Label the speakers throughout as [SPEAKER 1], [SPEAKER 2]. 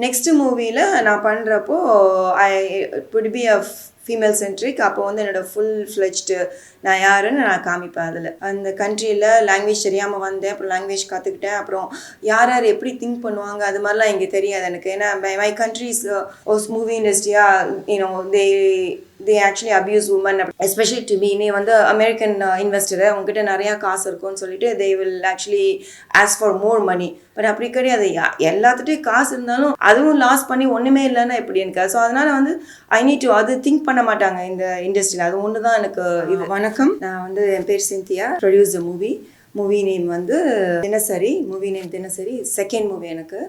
[SPEAKER 1] Next மூவியில் நான் பண்ணுறப்போ it would be a female centric. அப்போ வந்து என்னோடய ஃபுல் ஃப்ளெஜ்டு நான் யாருன்னு நான் காமிப்பேன். அதில் அந்த கண்ட்ரியில் லாங்குவேஜ் தெரியாமல் வந்தேன், அப்புறம் லாங்குவேஜ் கற்றுக்கிட்டேன். அப்புறம் யார் யார் எப்படி திங்க் பண்ணுவாங்க அது மாதிரிலாம் இங்கே தெரியாது எனக்கு. ஏன்னா மை கண்ட்ரிஸ் மூவி இண்டஸ்ட்ரியாக you know they actually abuse women, especially to me. நீ வந்து அமெரிக்கன் இன்வெஸ்டரு, உங்ககிட்ட நிறையா காசு இருக்கும்னு சொல்லிட்டு they will actually ask for more money. But அப்படி கிடையாது. எல்லாத்துட்டையும் காசு இருந்தாலும் அதுவும் லாஸ் பண்ணி ஒன்றுமே இல்லைன்னா எப்படி எனக்கு. ஸோ அதனால் வந்து ஐ நீட் டு அது திங்க் பண்ண மாட்டாங்க இந்த இண்டஸ்ட்ரியில். அது ஒன்று தான் எனக்கு இது. வணக்கம், நான் வந்து என் பேர் Scindia, produce the movie name வந்து தினசரி. மூவி நேம் தினசரி, செகண்ட் மூவி எனக்கு.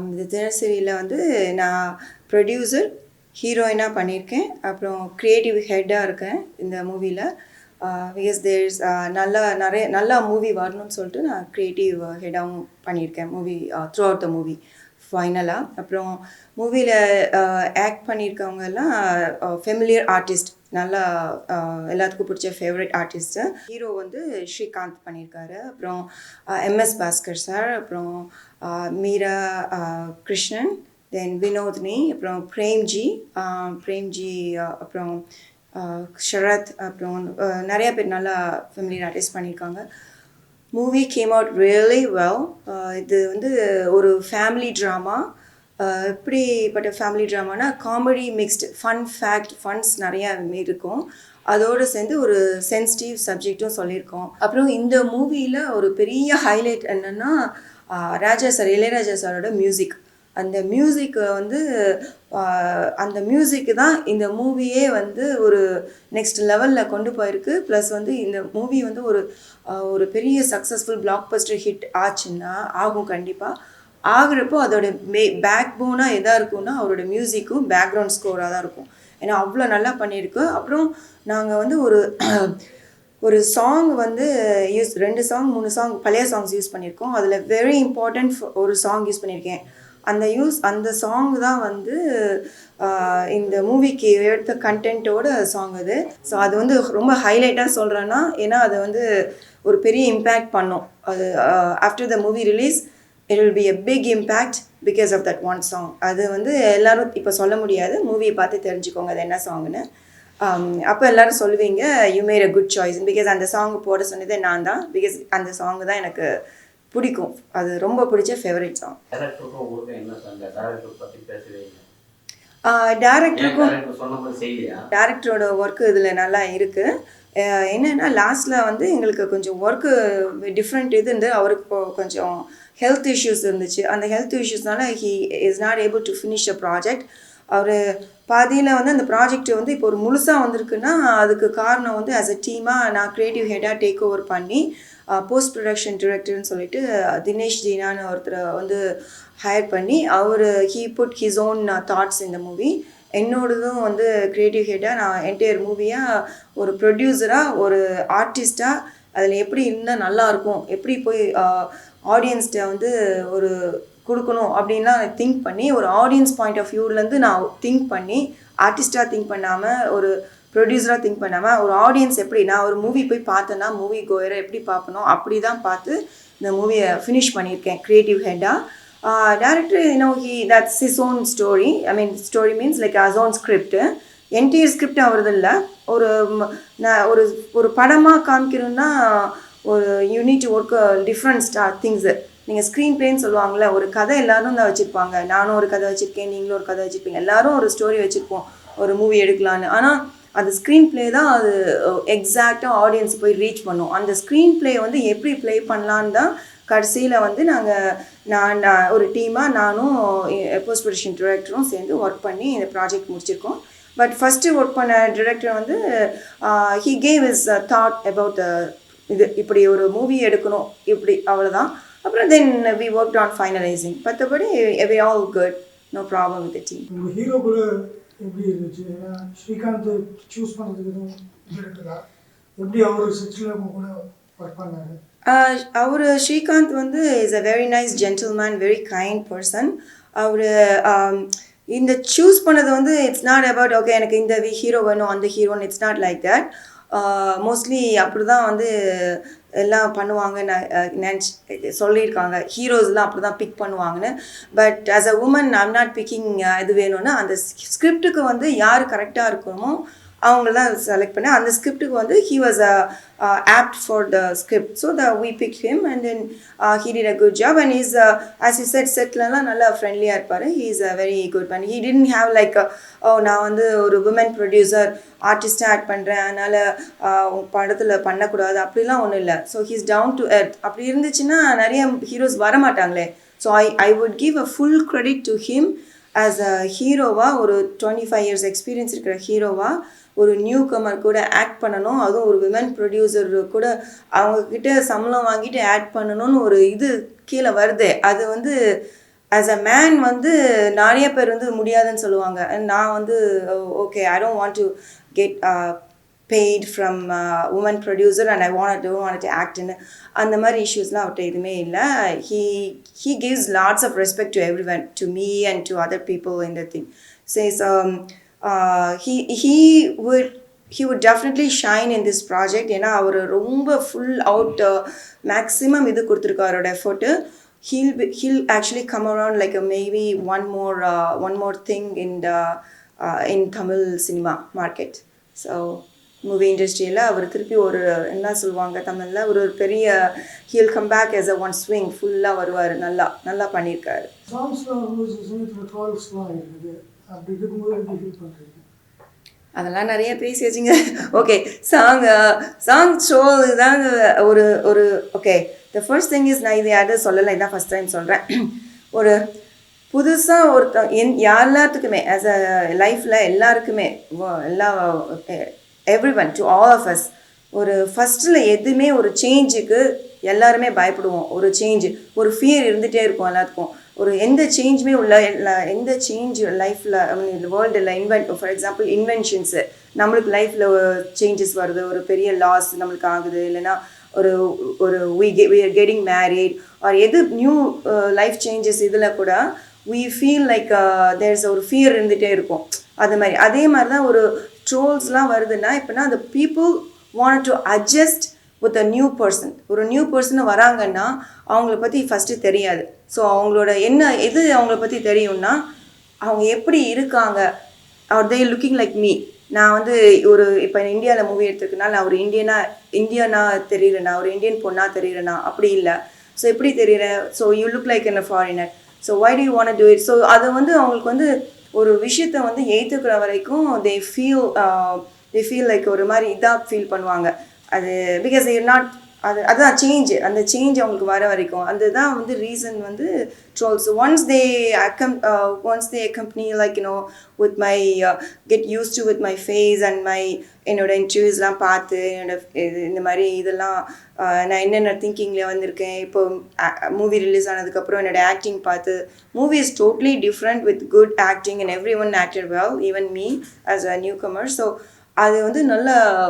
[SPEAKER 1] இந்த தினசரியில் வந்து நான் ப்ரொடியூசர், ஹீரோயினாக பண்ணியிருக்கேன். அப்புறம் க்ரியேட்டிவ் ஹெட்டாக இருக்கேன் இந்த மூவியில். பிகாஸ் தேர்ஸ் நல்லா மூவி வரணும்னு சொல்லிட்டு நான் க்ரியேட்டிவ் ஹெட்டாகவும் பண்ணியிருக்கேன் movie through out the movie ஃபைனலாக. அப்புறம் மூவியில் ஆக்ட் பண்ணியிருக்கவங்க எல்லாம் ஃபெமிலியர் ஆர்டிஸ்ட், நல்லா எல்லாத்துக்கும் பிடிச்ச ஃபேவரட் ஆர்டிஸ்ட்டு. ஹீரோ வந்து ஸ்ரீகாந்த் பண்ணியிருக்காரு. அப்புறம் எம்எஸ் பாஸ்கர் சார், அப்புறம் மீரா கிருஷ்ணன், தென் வினோத்னி, அப்புறம் பிரேம்ஜி, அப்புறம் ஷரத், அப்புறம் நிறையா பேர் நல்லா ஃபெமிலியர் ஆர்டிஸ்ட் பண்ணியிருக்காங்க. Movie came out really well. இது வந்து ஒரு ஃபேமிலி ட்ராமா. எப்படிப்பட்ட ஃபேமிலி ட்ராமானா காமெடி மிக்ஸ்டு, ஃபன்ஸ் நிறையா இருக்கும். அதோடு சேர்ந்து ஒரு சென்சிட்டிவ் சப்ஜெக்டும் சொல்லியிருக்கோம். அப்புறம் இந்த மூவியில் ஒரு பெரிய ஹைலைட் என்னென்னா இளையராஜா சாரோட மியூசிக். அந்த மியூசிக்கு வந்து அந்த மியூசிக்கு தான் இந்த மூவியே வந்து ஒரு நெக்ஸ்ட் லெவலில் கொண்டு போயிருக்கு. ப்ளஸ் வந்து இந்த மூவி வந்து ஒரு பெரிய சக்ஸஸ்ஃபுல் பிளாக் பஸ்டர் ஹிட் ஆச்சுன்னா ஆகும். கண்டிப்பாக ஆகுறப்போ அதோட பேக் போனாக எதாக இருக்கும்னா அவரோட மியூசிக்கும் பேக்ரவுண்ட் ஸ்கோராக தான் இருக்கும். ஏன்னா அவ்வளோ நல்லா பண்ணியிருக்கு. அப்புறம் நாங்கள் வந்து ஒரு சாங் வந்து 2 சாங் 3 சாங் பழைய சாங்ஸ் யூஸ் பண்ணியிருக்கோம். அதில் வெரி இம்பார்ட்டண்ட் ஒரு சாங் யூஸ் பண்ணியிருக்கேன். அந்த சாங் தான் வந்து இந்த மூவிக்கு எடுத்த கண்டென்ட்டோட சாங் அது. ஸோ அது வந்து ரொம்ப ஹைலைட்டாக சொல்கிறேன்னா, ஏன்னா அது வந்து ஒரு பெரிய இம்பேக்ட் பண்ணும். அது after the movie release it will be a big impact because of that one song. அது வந்து எல்லோரும் இப்போ சொல்ல முடியாது, மூவியை பார்த்து தெரிஞ்சுக்கோங்க அது என்ன சாங்னு. அப்போ எல்லோரும் சொல்லுவீங்க you made a good choice. Because அந்த சாங் போட சொன்னதே நான் தான். பிகாஸ் அந்த சாங் தான் எனக்கு பிடிக்கும். அது ரொம்ப பிடிச்ச ஃபேவரட் சாங். டேரக்டரோட ஒர்க்கு இதில் நல்லா இருக்குது. என்னென்னா லாஸ்ட்டில் வந்து எங்களுக்கு கொஞ்சம் ஒர்க்கு டிஃப்ரெண்ட் இருந்து அவருக்கு கொஞ்சம் ஹெல்த் இஷ்யூஸ் இருந்துச்சு. அந்த ஹெல்த் இஷ்யூஸ்னால he is not able to finish a project. அவர் பாதியில் வந்து அந்த ப்ராஜெக்ட் வந்து இப்போ ஒரு முழுசாக வந்திருக்குன்னா அதுக்கு காரணம் வந்து ஆஸ் அ டீமாக நான் க்ரியேட்டிவ் ஹெட்டாக டேக் ஓவர் பண்ணி போஸ்ட் ப்ரொடக்ஷன் டிரெக்டர்னு சொல்லிட்டு தினேஷ் ஜீனான்னு ஒருத்தரை வந்து ஹையர் பண்ணி he put his own thoughts இந்த மூவி. என்னோடதும் வந்து க்ரியேட்டிவ் ஹெட்டாக நான் என்டையர் மூவியாக ஒரு ப்ரொடியூசராக ஒரு ஆர்டிஸ்டாக அதில் எப்படி இருந்தால் நல்லாயிருக்கும், எப்படி போய் ஆடியன்ஸ்கிட்ட வந்து ஒரு கொடுக்கணும் அப்படின்லாம் திங்க் பண்ணி ஒரு ஆடியன்ஸ் பாயிண்ட் ஆஃப் வியூலேருந்து நான் திங்க் பண்ணி ஆர்டிஸ்டாக திங்க் பண்ணாமல் ஒரு ப்ரொடியூசராக திங்க் பண்ணாமல் ஒரு ஆடியன்ஸ் எப்படி நான் ஒரு மூவி போய் பார்த்தேன்னா மூவி கோயரை எப்படி பார்க்கணும் அப்படி தான் பார்த்து இந்த மூவியை ஃபினிஷ் பண்ணியிருக்கேன் க்ரியேட்டிவ் ஹெட்டாக. Director that's his own story. I mean story means like his own script. Entire script அவரது இல்லை. ஒரு படமாக காமிக்கணும்னா ஒரு you need to work different things. நீங்கள் ஸ்க்ரீன் ப்ளேன்னு சொல்லுவாங்கள்ல, ஒரு கதை எல்லோரும் தான் வச்சுருப்பாங்க. நானும் ஒரு கதை வச்சுருக்கேன், நீங்களும் ஒரு கதை வச்சுருப்பீங்க, எல்லோரும் ஒரு ஸ்டோரி வச்சுருப்போம் ஒரு மூவி எடுக்கலான்னு. ஆனால் அது ஸ்க்ரீன் ப்ளே தான் அது எக்ஸாக்டாக ஆடியன்ஸ் போய் ரீச் பண்ணும். அந்த ஸ்க்ரீன் ப்ளே வந்து எப்படி ப்ளே பண்ணலான்னு தான் கடைசியில் வந்து நான் ஒரு டீமாக நானும் போஸ்ட் ப்ரொடக்ஷன் டிரெக்டரும் சேர்ந்து ஒர்க் பண்ணி இந்த ப்ராஜெக்ட் முடிச்சிருக்கோம். பட் ஃபஸ்ட்டு ஒர்க் பண்ண டிரெக்டர் வந்து he gave is thought about இது இப்படி ஒரு மூவி எடுக்கணும் இப்படி, அவ்வளோதான். அப்புறம் then we worked on finalising. மற்றபடி we all good, no problem with the team.
[SPEAKER 2] Hero கூட எப்படி இருந்துச்சு? ஸ்ரீகாந்த் சூஸ் பண்ணுறதுக்கு எதுவும் இருக்குதா? எப்படி அவர் செட்டில் கூட ஒர்க் பண்ணாரு?
[SPEAKER 1] அவர் ஸ்ரீகாந்த் வந்து is a very nice gentleman, very kind person. அவர் இந்த சூஸ் பண்ணது வந்து இட்ஸ் நாட் அபவுட் ஓகே எனக்கு இந்த ஹீரோ வேணும் அந்த ஹீரோன்னு, it's not like that. Mostly அப்படி தான் வந்து எல்லாம் பண்ணுவாங்க நினச்சி சொல்லியிருக்காங்க. ஹீரோஸ்லாம் அப்படி தான் பிக் பண்ணுவாங்கன்னு. But as a woman I'm not picking இது வேணும்னா அந்த ஸ்கிரிப்டுக்கு வந்து யார் கரெக்டாக இருக்கணுமோ அவங்க தான் செலக்ட் பண்ணேன். அந்த ஸ்கிரிப்டுக்கு வந்து he was apt for the script, so we picked him and then he did a good job and he's as you said setலாம் நல்லா ஃப்ரெண்ட்லியாக இருப்பார். he is a very good man. he didn't have like நான் வந்து ஒரு women producer ஆர்டிஸ்டாக act பண்ணுறேன் அதனால் படத்தில் பண்ணக்கூடாது அப்படிலாம் ஒன்றும் இல்லை. So he's down to earth. அப்படி இருந்துச்சுன்னா நிறைய ஹீரோஸ் வரமாட்டாங்களே. So I would give a full credit to him as a ஹீரோவாக. ஒரு 25 years எக்ஸ்பீரியன்ஸ் இருக்கிற ஹீரோவாக ஒரு நியூ கமர் கூட ஆக்ட் பண்ணணும், அதுவும் ஒரு விமன் ப்ரொடியூசர் கூட அவங்கக்கிட்ட சம்பளம் வாங்கிட்டு ஆக்ட் பண்ணணும்னு ஒரு இது கீழே வருது. அது வந்து ஆஸ் அ மேன் வந்து நிறைய பேர் வந்து முடியாதுன்னு சொல்லுவாங்க. நான் வந்து okay I don't want to get paid from woman producer and I don't want to act in அந்த மாதிரி இஷ்யூஸ்லாம் அவர்கிட்ட எதுவுமே இல்லை. he gives lots of respect to everyone, to me and to other people in the thing. Says he would definitely shine in this project. ஏன்னா அவர் ரொம்ப full out maximum இது கொடுத்துருக்காரு அவரோட effort. he'll actually come around like maybe one more thing in Tamil cinema market. So movie இண்டஸ்ட்ரியில் அவர் திருப்பி ஒரு என்ன சொல்லுவாங்க தமிழில் ஒரு பெரிய ஹீல் கம் பேக் எஸ் அ ஒன் ஸ்விங் ஃபுல்லாக வருவார். நல்லா பண்ணியிருக்காரு. அதெல்லாம் நிறைய பேசி வச்சுங்க. ஓகே சாங் ஷோ தாங்க ஒரு okay the first thing is நான் இது யாரும் சொல்லலை, இதான் ஃபஸ்ட் டைம் சொல்கிறேன். ஒரு புதுசாக எல்லாத்துக்குமே ஆஸ் அ லைஃப்பில் எல்லாருக்குமே everyone, to all of us, ஒரு ஃபஸ்ட்டில் எதுவுமே ஒரு சேஞ்சுக்கு எல்லாருமே பயப்படுவோம். ஒரு சேஞ்சு ஒரு ஃபியர் இருந்துகிட்டே இருக்கும் எல்லாத்துக்கும். ஒரு எந்த சேஞ்சுமே எந்த சேஞ்ச் லைஃப்பில் வேர்ல்டில் ஃபார் எக்ஸாம்பிள் இன்வென்ஷன்ஸு நம்மளுக்கு லைஃப்பில் சேஞ்சஸ் வருது, ஒரு பெரிய லாஸ் நம்மளுக்கு ஆகுது, இல்லைன்னா we are getting married or எது நியூ லைஃப் சேஞ்சஸ் இதில் கூட we feel like there's ஒரு ஃபியர் இருந்துகிட்டே இருக்கும். அதே மாதிரி தான் ஒரு ட்ரோல்ஸ்லாம் வருதுன்னா இப்போனா அந்த people want to adjust with a new person. ஒரு நியூ பர்சனை வராங்கன்னா அவங்கள பற்றி ஃபஸ்ட்டு தெரியாது. ஸோ அவங்களோட எது அவங்கள பற்றி தெரியும்னா அவங்க எப்படி இருக்காங்க, are they looking like me. நான் வந்து இப்போ இந்தியாவில் மூவி எடுத்துருக்கனால நான் ஒரு இந்தியனா தெரியுறேனா, ஒரு இந்தியன் பொண்ணாக தெரியுறேனா, அப்படி இல்லை. ஸோ எப்படி தெரியுறேன், so you look like in a foreigner, so why do you want to it. So அதை வந்து அவங்களுக்கு வந்து ஒரு விஷயத்தை வந்து ஏற்றுக்கிற வரைக்கும் they feel like ஒரு மாதிரி இதாக ஃபீல் பண்ணுவாங்க. அது பிகாஸ் அதுதான் சேஞ்சு, அந்த சேஞ்ச் அவங்களுக்கு வர வரைக்கும் அதுதான் வந்து ரீசன் வந்து trolls. Once they accompany like with my get used to with my face and my என்னோட இன்டர்வியூஸ்லாம் பார்த்து இந்த மாதிரி இதெல்லாம் நான் என்னென்ன திங்கிங்கில் வந்திருக்கேன். இப்போ மூவி ரிலீஸ் ஆனதுக்கப்புறம் என்னோட ஆக்டிங் பார்த்து movie is totally different with good acting and everyone acted well, even me as a newcomer. So அது வந்து நல்ல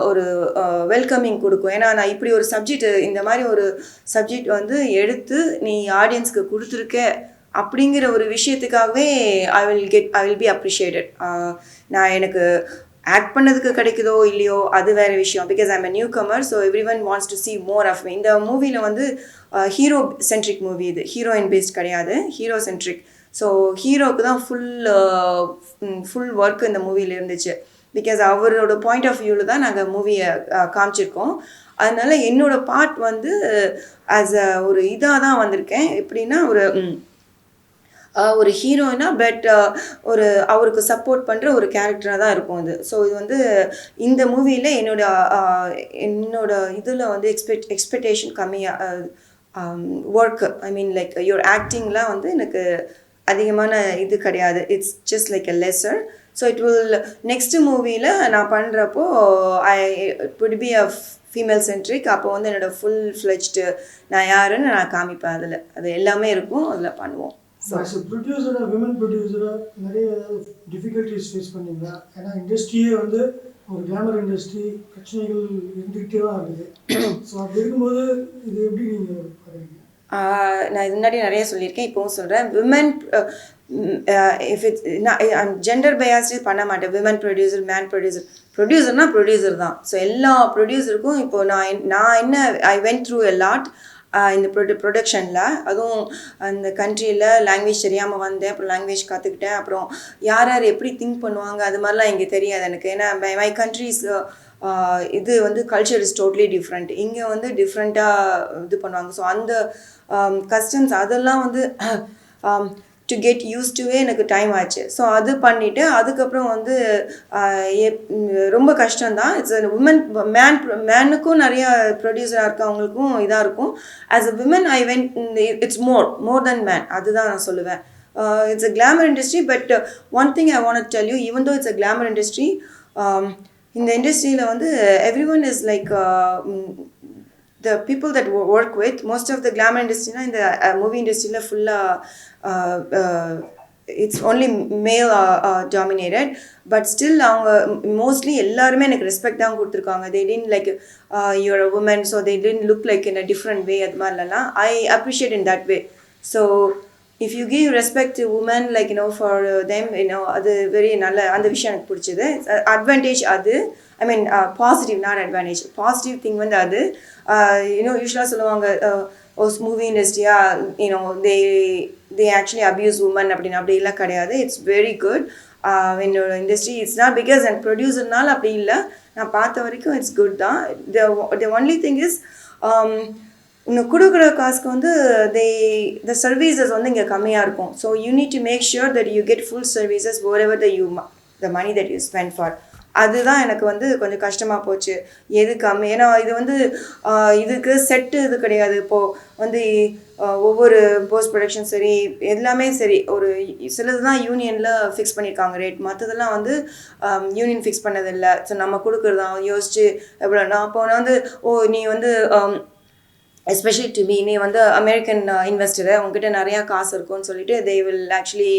[SPEAKER 1] ஒரு வெல்கமிங் கொடுக்கும். ஏன்னா நான் இப்படி ஒரு சப்ஜெக்ட், இந்த மாதிரி ஒரு சப்ஜெக்ட் வந்து எடுத்து நீ ஆடியன்ஸ்க்கு கொடுத்துருக்க அப்படிங்கிற ஒரு விஷயத்துக்காகவே ஐ வில் பி அப்ரிஷியேட்டட். நான் எனக்கு ஆக்ட் பண்ணதுக்கு கிடைக்குதோ இல்லையோ அது வேறு விஷயம். Because I'm a newcomer, so everyone wants to see more of me. இந்த மூவியில் வந்து ஹீரோ சென்ட்ரிக் மூவி, இது ஹீரோயின் பேஸ்ட் கிடையாது, ஹீரோ சென்ட்ரிக். ஸோ ஹீரோவுக்கு தான் ஃபுல் ஒர்க் இந்த மூவியில் இருந்துச்சு. பிகாஸ் அவரோட பாயிண்ட் ஆஃப் வியூவில் தான் நாங்கள் மூவியை காமிச்சிருக்கோம். அதனால என்னோடய பார்ட் வந்து ஆஸ் அ ஒரு இதாக தான் வந்திருக்கேன். எப்படின்னா ஒரு ஹீரோயினா பட் அவருக்கு சப்போர்ட் பண்ணுற ஒரு கேரக்டராக தான் இருக்கும் இது. ஸோ இது வந்து இந்த மூவியில் என்னோட இதில் வந்து எக்ஸ்பெக்டேஷன் கம்மியாக work I mean like your ஆக்டிங்லாம் வந்து எனக்கு அதிகமான இது கிடையாது. It's just like a lesser. So it will next மூவியில் நான் பண்ணுறப்போ it would be a female centric. அப்போ வந்து என்னோடய ஃபுல் ஃப்ளெஜ்டு நான் யாருன்னு நான் காமிப்பேன். அது எல்லாமே இருக்கும், அதில் பண்ணுவோம்.
[SPEAKER 2] ஆஸ் எ ப்ரொடியூசராக, விமன் ப்ரொடியூசராக நிறைய டிஃபிகல்ட்டிஸ் ஃபேஸ் பண்ணீங்களா? ஏன்னா இண்டஸ்ட்ரியே வந்து ஒரு கிளாமர் இண்டஸ்ட்ரி, பிரச்சனைகள் இருந்துக்கிட்டே தான் இருக்குது. ஸோ அப்படி இருக்கும்போது இது எப்படி நீங்கள் பாருங்க?
[SPEAKER 1] நான் இது முன்னாடி நிறைய சொல்லியிருக்கேன், இப்போவும் சொல்கிறேன். இஃப் இட்ஸ் நான் ஜெண்டர் பயாஸ்டு பண்ண மாட்டேன். Women producer, man producer. ப்ரொடியூசர்னா ப்ரொடியூசர் தான். ஸோ எல்லா ப்ரொடியூசருக்கும் இப்போது நான் என்ன I went through a lot இந்த ப்ரொடக்ஷனில். அதுவும் அந்த கண்ட்ரியில் லாங்குவேஜ் தெரியாமல் வந்தேன். அப்புறம் லாங்குவேஜ் கற்றுக்கிட்டேன். அப்புறம் யார் யார் எப்படி திங்க் பண்ணுவாங்க அது மாதிரிலாம் இங்கே தெரியாது எனக்கு. ஏன்னா மை கண்ட்ரிஸ் இது வந்து கல்ச்சர் இஸ் டோட்லி டிஃப்ரெண்ட். இங்கே வந்து டிஃப்ரெண்ட்டாக இது பண்ணுவாங்க. ஸோ அந்த கஸ்டம்ஸ் அதெல்லாம் வந்து டு கெட் யூஸ் டுவே எனக்கு டைம் ஆச்சு. ஸோ அது பண்ணிவிட்டு அதுக்கப்புறம் வந்து ரொம்ப கஷ்டம்தான். இட்ஸ் மேனுக்கும் நிறைய ப்ரொடியூசராக இருக்கவங்களுக்கும் இதாக இருக்கும். As a women I went it's more then man. அதுதான் நான் சொல்லுவேன். It's a glamour industry. But one thing I want to tell you, even though it's a glamour industry, இந்த இண்டஸ்ட்ரியில் வந்து every one is like the people that work with, most of the glamour industry in the movie industry la fulla it's only male dominated, but still avanga mostly ellarume enak respect dhaan kuduthirukanga. They didn't like you're a woman, so they didn't look like in a different way. Ad marala I appreciate in that way. So if you give respect to women, like for them, adu very nalla andha vishayam enak pidichது. Advantage adu, I mean positive, not advantage. Positive thing வந்து அது யூஸ்வலாக சொல்லுவாங்க movie இண்டஸ்ட்ரியா they actually abuse women அப்படின்னு. அப்படி இல்லை, கிடையாது. It's very good. என்னோட industry it's not because and ப்ரொடியூசர்னால அப்படி இல்லை. நான் பார்த்த வரைக்கும் இட்ஸ் குட் தான். த ஒன்லி திங் இஸ் இன்னும் கொடுக்குற காசுக்கு வந்து த சர்வீசஸ் வந்து இங்கே கம்மியாக இருக்கும். So you need to make sure that you get full services wherever the money that you spend for. அதுதான் எனக்கு வந்து கொஞ்சம் கஷ்டமாக போச்சு. எது கம்மி, ஏன்னா இது வந்து இதுக்கு செட்டு இது கிடையாது. இப்போது வந்து ஒவ்வொரு போஸ்ட் ப்ரொடக்ஷன் சரி எல்லாமே சரி ஒரு சிலது தான் யூனியனில் ஃபிக்ஸ் பண்ணியிருக்காங்க ரேட். மற்றதெல்லாம் வந்து யூனியன் ஃபிக்ஸ் பண்ணதில்லை. ஸோ நம்ம கொடுக்குறதான் யோசிச்சு எவ்வளோனா அப்போ வந்து நீ வந்து எஸ்பெஷலி டு மீ, நீ வந்து அமெரிக்கன் இன்வெஸ்டரு, உங்ககிட்ட நிறையா காசு இருக்கும்னு சொல்லிட்டு they will actually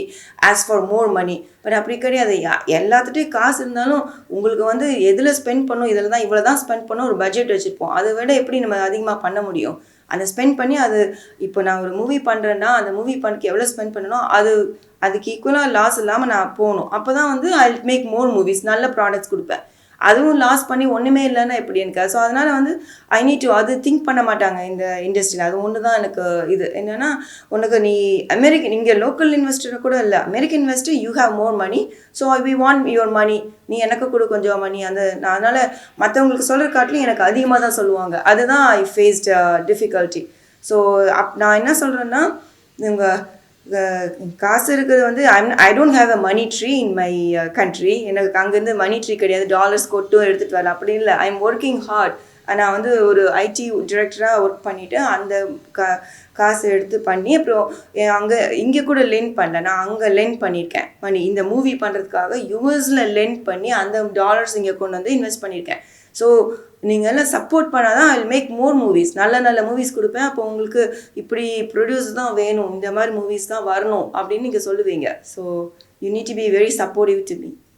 [SPEAKER 1] ask for more money. But அப்படி கிடையாது. எல்லாத்துட்டையும் காசு இருந்தாலும் உங்களுக்கு வந்து எதில் ஸ்பெண்ட் பண்ணும், இதில் தான் இவ்வளோ தான் ஸ்பெண்ட் பண்ணணும் ஒரு பட்ஜெட் வச்சுருப்போம். அதை விட எப்படி நம்ம அதிகமாக பண்ண முடியும்? அதை ஸ்பெண்ட் பண்ணி அது இப்போ நான் ஒரு மூவி பண்ணுறேன்னா அந்த மூவி பண்ணுக்கு எவ்வளோ ஸ்பெண்ட் பண்ணணும், அதுக்கு ஈக்குவலாக லாஸ் இல்லாமல் நான் போகணும். அப்போ தான் வந்து ஐ மேக் மோர் மூவிஸ், நல்ல ப்ராடக்ட்ஸ் கொடுப்பேன். அதுவும் லாஸ் பண்ணி ஒன்றுமே இல்லைன்னா எப்படி எனக்கு? ஸோ அதனால் வந்து ஐ நீட் டு அது திங்க் பண்ண மாட்டாங்க இந்த இண்டஸ்ட்ரியில். அது ஒன்று தான் எனக்கு இது என்னென்னா, உனக்கு நீ அமெரிக்கன் இங்கே லோக்கல் இன்வெஸ்டர் கூட இல்லை, American investor you have more money, so we want your money, நீ எனக்கு கூட கொஞ்சம் மணி. அதனால் மற்றவங்களுக்கு சொல்கிற காட்டிலும் எனக்கு அதிகமாக தான் சொல்லுவாங்க. அதுதான் ஐ ஃபேஸ்ட் டிஃபிகல்ட்டி. ஸோ நான் என்ன சொல்கிறேன்னா, இவங்க காசு இருக்கிறது வந்து I don't have a money tree in my country. எனக்கு அங்கேருந்து மணி ட்ரீ கிடையாது, டாலர்ஸ் கொட்டும் எடுத்துகிட்டு வரல அப்படி இல்லை. I am working hard. நான் வந்து ஒரு ஐடி டிரெக்டராக ஒர்க் பண்ணிவிட்டு அந்த காசு எடுத்து பண்ணி அப்புறம் இங்கே கூட லெண்ட் பண்ணல, நான் அங்கே லெண்ட் பண்ணியிருக்கேன் மணி. இந்த மூவி பண்ணுறதுக்காக யூஎஸில் லெண்ட் பண்ணி அந்த டாலர்ஸ் இங்கே கொண்டு வந்து இன்வெஸ்ட் பண்ணியிருக்கேன். ஸோ நீங்கள் எல்லாம் சப்போர்ட் பண்ணால் தான் I will make more movies, நல்ல நல்ல மூவிஸ் கொடுப்பேன். அப்போ உங்களுக்கு இப்படி ப்ரொடியூஸ் தான் வேணும், இந்த மாதிரி மூவிஸ் தான் வரணும் அப்படின்னு நீங்கள் சொல்லுவீங்க. So you need to be very supportive to me.